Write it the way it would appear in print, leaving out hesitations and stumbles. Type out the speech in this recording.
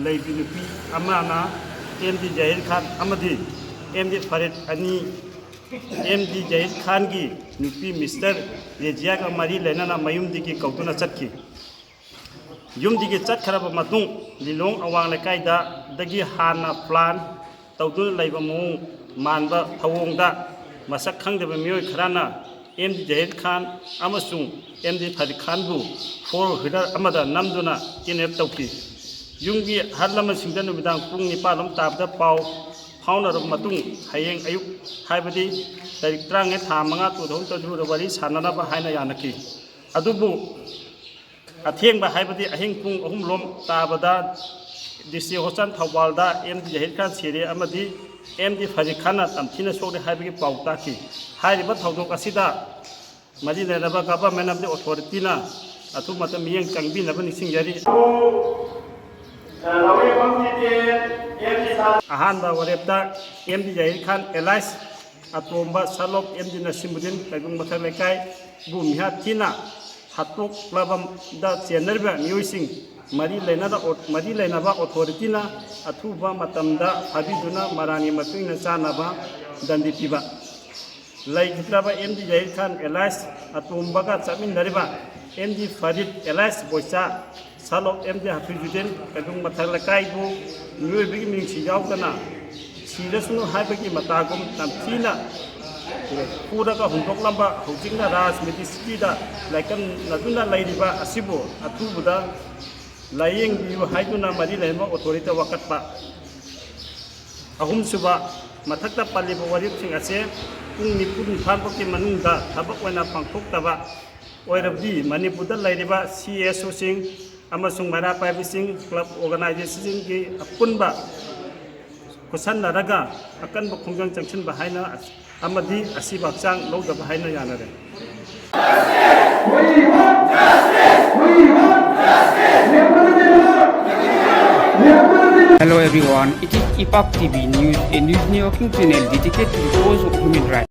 ꯂꯩꯕꯤ ꯅꯨꯄꯤ ꯑꯃꯅ ꯑꯦꯝꯗꯤ ꯖꯍꯤꯔ ꯈꯥꯟ ꯑꯃꯗꯤ ꯑꯦꯝꯗꯤ ꯐꯔꯤꯠ ꯑꯅꯤ ꯑꯦꯝꯗꯤ ꯖꯍꯤꯔ ꯈꯥꯟꯒꯤ ꯅꯨꯄꯤ ꯃꯤꯁꯇꯔ ꯔꯦꯖꯤꯌꯥꯒ ꯃꯔꯤ ꯂꯩꯅꯅ ꯃꯌꯨꯝꯗꯒꯤ ꯀꯧꯗꯨꯅ ꯆꯠꯈꯤ꯫ ꯌꯨꯝꯗꯒꯤ ꯆꯠꯈ꯭ꯔꯕ ꯃꯇꯨꯡ ꯂꯤꯂꯣꯡ ꯑꯋꯥꯡ ꯂꯩꯀꯥꯏꯗꯒꯤ ꯍꯥꯟꯅ ꯄ꯭ꯂꯥꯟ ꯇꯧꯗꯨꯅ ꯂꯩꯕ ꯃꯑꯣꯡ ꯃꯥꯟꯕ ꯊꯧꯑꯣꯡꯗ ꯃꯁꯛ ꯈꯪꯗꯕ ꯃꯤꯑꯣꯏ ꯈꯔꯅ ꯑꯦꯝꯗꯤ ꯖꯍꯤꯔ ꯈꯥꯟ ꯑꯃꯁꯨꯡ ꯑꯦꯝꯗꯤ ꯐꯔꯤꯠ ꯈꯥꯟꯕꯨ ꯐꯣꯔ ꯋꯤꯂꯔ ꯑꯃꯗ ꯅꯝꯗꯨꯅ ꯀꯤꯗꯅꯦꯞ ꯇꯧꯈꯤ꯫ ꯌꯨꯝꯒꯤ ꯑꯍꯜ ꯂꯃꯟꯁꯤꯡꯗ ꯅꯨꯃꯤꯗꯥꯡ ꯄꯨꯡ 9 ꯇꯥꯕꯗ ꯄꯥꯎ ꯐꯥꯎꯅꯔꯕ ꯃꯇꯨꯡ ꯍꯌꯦꯡ ꯑꯌꯨꯛ ꯍꯥꯏꯕꯗꯤ ꯇꯥꯔꯤꯛ 19/5/2022 ꯋꯥꯔꯤ ꯁꯥꯟꯅꯅꯕ ꯍꯥꯏꯅ ꯌꯥꯅꯈꯤ꯫ ꯑꯗꯨꯕꯨ ꯑꯊꯦꯡꯕ ꯍꯥꯏꯕꯗꯤ ꯑꯍꯤꯡ ꯄꯨꯡ 3 ꯇꯥꯕꯗ ꯗꯤꯁꯇ꯭ꯔꯤꯛ ꯍꯣꯁꯄꯤꯇꯥꯜ ꯊꯧꯕꯥꯜꯗ ꯑꯦꯝꯗꯤ ꯖꯍꯤꯔ ꯈꯥꯟ ꯁꯤꯔꯦ ꯑꯃꯗꯤ ꯑꯦꯝꯗꯤ ꯐꯔꯤꯠ ꯈꯥꯟꯅ ꯇꯝꯊꯤꯅ ꯁꯣꯛꯂꯦ ꯍꯥꯏꯕꯒꯤ ꯄꯥꯎ ꯇꯥꯈꯤ꯫ ꯍꯥꯏꯔꯤꯕ ꯊꯧꯗꯣꯛ ꯑꯁꯤꯗ ꯃꯔꯤ ꯂꯩꯅꯕ ꯒꯚꯔꯟꯃꯦꯟꯠ ꯑꯃꯗꯤ ꯑꯣꯊꯣꯔꯤꯇꯤꯅ ꯑꯊꯨꯕ ꯃꯇꯝꯗ ꯃꯤꯠꯌꯦꯡ ꯆꯪꯕꯤꯅꯕ ꯅꯤꯡꯁꯤꯡꯖꯔꯤ꯫ ꯑꯍꯥꯟꯕ ꯋꯥꯔꯦꯞꯇ ꯑꯦꯝꯗꯤ ꯖꯍꯤꯔ ꯈꯥꯟ ꯑꯦꯂꯥꯏꯁ ꯑꯇꯣꯝꯕ ꯁꯂꯣꯞ ꯑꯦꯝꯗꯤ ꯅꯁꯤꯃꯨꯗꯤꯟ ꯀꯩꯕꯨꯡ ꯃꯊꯛ ꯂꯩꯀꯥꯏꯕꯨ ꯃꯤꯍꯥꯠ ꯊꯤꯅ ꯍꯥꯠꯇꯣꯛꯂꯕꯗ ꯆꯦꯟꯅꯔꯤꯕ ꯃꯤꯑꯣꯏꯁꯤꯡ ꯃꯔꯤ ꯂꯩꯅꯕ ꯑꯣꯊꯣꯔꯤꯇꯤꯅ ꯑꯊꯨꯕ ꯃꯇꯝꯗ ꯐꯥꯕꯤꯗꯨꯅ ꯃꯔꯥꯟꯒꯤ ꯃꯇꯨꯡ ꯏꯟꯅ ꯆꯥꯅꯕ ꯗꯟꯗꯤ ꯄꯤꯕ꯫ ꯂꯩꯈꯤꯗ꯭ꯔꯕ ꯑꯦꯝꯗꯤ ꯖꯍꯤꯔ ꯈꯥꯟ ꯑꯦꯂꯥꯏꯁ ꯑꯇꯣꯝꯕꯒ ꯆꯠꯃꯤꯟꯅꯔꯤꯕ ꯑꯦꯝꯗꯤ ꯐꯔꯤꯠ ꯑꯦꯂꯥꯏꯁ ꯕꯣꯏꯆꯥ ꯁꯂꯣꯞ ꯑꯦꯝꯗꯤ ꯍꯥꯐꯤꯖꯨꯗꯤꯟ ꯀꯩꯕꯨꯡ ꯃꯊꯛ ꯂꯩꯀꯥꯏꯕꯨ ꯃꯤꯑꯣꯏꯕꯒꯤ ꯃꯤꯅꯨꯡꯁꯤ ꯌꯥꯎꯗꯅ ꯁꯤꯔꯁꯅꯨ ꯍꯥꯏꯕꯒꯤ ꯃꯇꯥꯒꯨꯝ ꯇꯝꯊꯤꯅ ꯐꯨꯔꯒ ꯍꯨꯟꯗꯣꯛꯂꯝꯕ ꯍꯧꯖꯤꯛꯅ ꯔꯥꯖꯃꯤꯁꯇ꯭ꯔꯤꯗ ꯂꯥꯏꯀꯠꯅꯗꯨꯅ ꯂꯩꯔꯤꯕ ꯑꯁꯤꯕꯨ ꯑꯊꯨꯕꯗ ꯂꯥꯏꯌꯦꯡꯕꯤꯌꯨ ꯍꯥꯏꯗꯨꯅ ꯃꯔꯤ ꯂꯩꯅꯕ ꯑꯣꯊꯣꯔꯤꯇꯤꯗ ꯋꯥꯀꯠꯄ꯫ ꯑꯍꯨꯝꯁꯨꯕ, ꯃꯊꯛꯇ ꯄꯜꯂꯤꯕ ꯋꯥꯔꯦꯞꯁꯤꯡ ꯑꯁꯤ ꯄꯨꯡ 94 ꯐꯥꯎꯒꯤ ꯃꯅꯨꯡꯗ ꯊꯕꯛ ꯑꯣꯏꯅ ꯄꯥꯡꯊꯣꯛꯇꯕ ꯑꯣꯏꯔꯕꯗꯤ ꯃꯅꯤꯄꯨꯔꯗ ꯂꯩꯔꯤꯕ CSOꯁꯤꯡ ꯑꯃꯁꯨꯡ ꯃꯩꯔꯥ ꯄꯥꯏꯕꯤꯁꯤꯡ ꯀ꯭ꯂꯕ ꯑꯣꯔꯒꯅꯥꯏꯖꯦꯁꯟꯁꯤꯡꯒꯤ ꯑꯄꯨꯟꯕ ꯈꯨꯠꯁꯟꯅꯔꯒ ꯑꯀꯟꯕ ꯈꯣꯡꯖꯪ ꯆꯪꯁꯤꯟꯕ ꯍꯥꯏꯅ ꯑꯃꯗꯤ ꯑꯁꯤꯕ ꯍꯛꯆꯥꯡ ꯂꯧꯗꯕ ꯍꯥꯏꯅ ꯌꯥꯅꯔꯦ꯫ Hello everyone, it is IPAP TV News, a news networking channel dedicated to the cause of human rights.